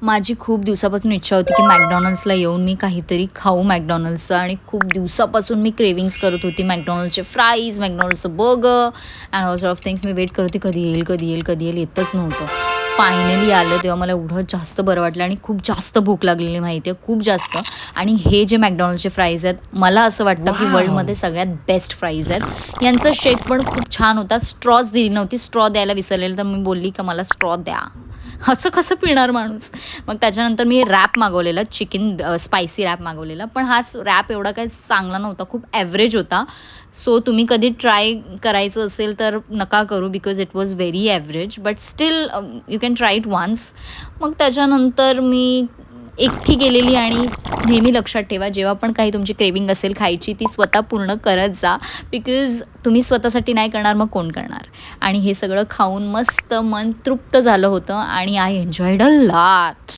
माझी खूप दिवसापासून इच्छा होती की मॅकडॉनल्ड्सला येऊन मी काहीतरी खाऊ मॅकडॉनल्ड्सचं आणि खूप दिवसापासून मी क्रेविंग्स करत होती. मॅकडॉनल्ड्सचे फ्राईज, मॅकडॉनल्ड्सचं burger and all sort of things. मी वेट करत होती कधी येईल, कधी येईल, कधी येईल, येतच नव्हतं. फायनली आलं तेव्हा मला एवढं जास्त बरं वाटलं आणि खूप जास्त भूक लागलेली माहिती आहे, खूप जास्त. आणि हे जे मॅकडॉनल्ड्सचे फ्राईज आहेत, मला असं वाटतं की वर्ल्डमध्ये सगळ्यात बेस्ट फ्राईज आहेत. यांचा शेक पण खूप छान होता. स्ट्रॉच दिली नव्हती, स्ट्रॉ द्यायला विसरलेलं, तर मी बोलली का मला स्ट्रॉ द्या. असं कसं पिणार माणूस. मग त्याच्यानंतर मी रॅप मागवलेला, चिकन स्पायसी रॅप मागवलेला. पण हाच रॅप एवढा काही चांगला नव्हता, खूप ॲव्हरेज होता. सो तुम्ही कधी ट्राय करायचं असेल तर नका करू, because it was very average, but still you can try it once. मग त्याच्यानंतर मी एकटी गेलेली आणि नेहमी लक्षात ठेवा, जेव्हा पण काही तुमची क्रेविंग असेल खायची, ती स्वतः पूर्ण करत जा. बिकॉज तुम्ही स्वतःसाठी नाही करणार, मग कोण करणार. आणि हे सगळं खाऊन मस्त मन तृप्त झालं होतं आणि आय एन्जॉयड अ लॉट.